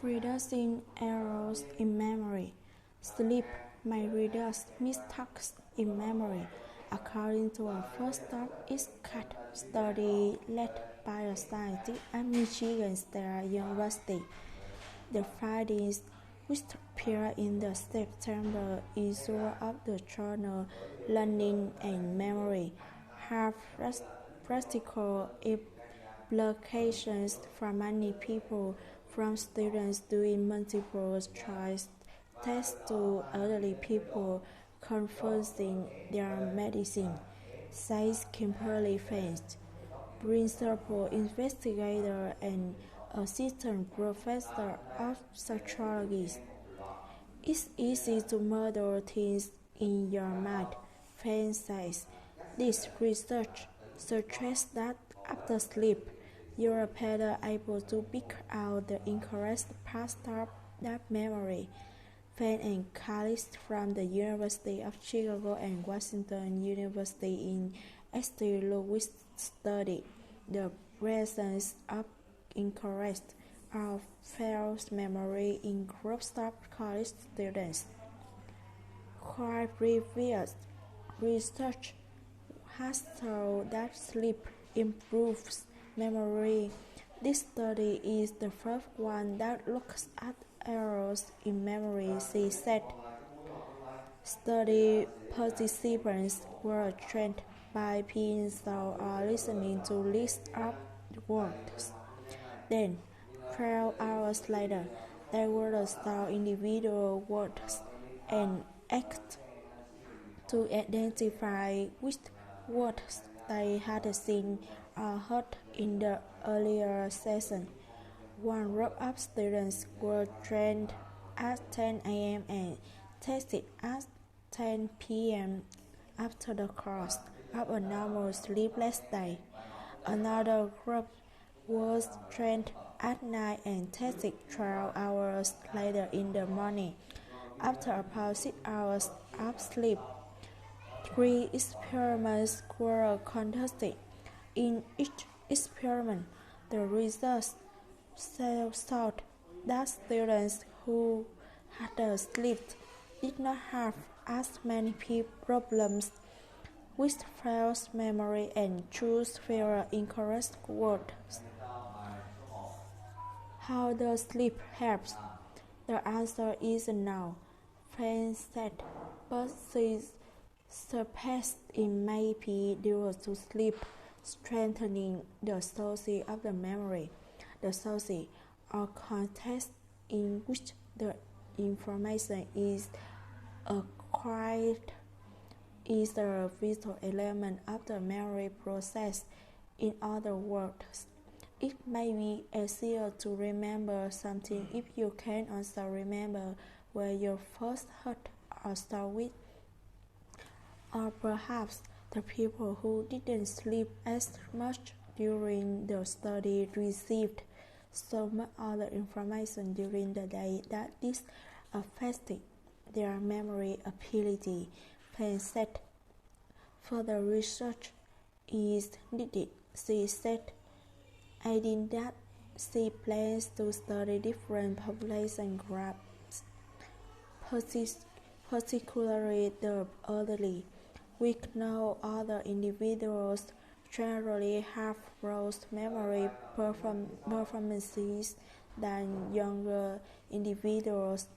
Reducing errors in memory. Sleep may reduce mistakes in memory, according to a first-step study led by a scientist at Michigan State University. The findings, which appeared in the September issue of the journal Learning and Memory, have practical implications for many people, from students doing multiple choice tests to elderly people confusing their medicine, says Kimberly Fenst, principal investigator and assistant professor of psychology. It's easy to model things in your mind, Fenst says. This research suggests that after sleep, you are better able to pick out the incorrect parts of that memory. Fenst and colleagues from the University of Chicago and Washington University in St. Louis studied the presence of incorrect or false memory in groups of college students. While previous research has shown that sleep improves memory, this study is the first one that looks at errors in memory, she said. Study participants were trained by being shown or listening to lists of words. Then, 12 hours later, they were shown individual words and asked to identify which words they had seen or heard in the earlier session. One group of students were trained at 10 a.m. and tested at 10 p.m. after the close of a normal sleepless day. Another group was trained at night and tested 12 hours later in the morning, after about 6 hours of sleep. 3 experiments were conducted. In each experiment, the results showed that students who had slept did not have as many problems with false memory and chose fewer incorrect words. How does sleep help? The answer is no, Fenst said, but she suggests it may be due to sleep strengthening the sources of the memory. The sources, or context in which the information is acquired, is a vital element of the memory process. In other words, it may be easier to remember something if you can also remember where you first heard or saw it. Or perhaps the people who didn't sleep as much during the study received so much other information during the day that this affected their memory ability, Fenst said. Further research is needed, she said, adding that she plans to study different population groups, particularly the elderly. With no other individuals generally have worse memory performances than younger individuals.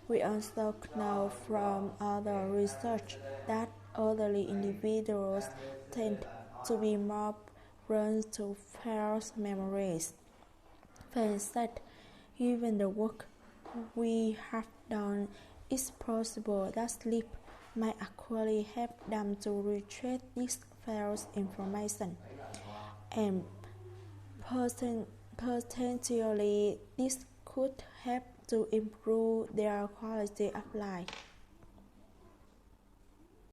We also know from other research that elderly individuals tend to be more prone to false memories. Fenst said, given the work we have done, it's possible that sleep might actually help them to retrieve this false information, and potentially this could help to improve their quality of life.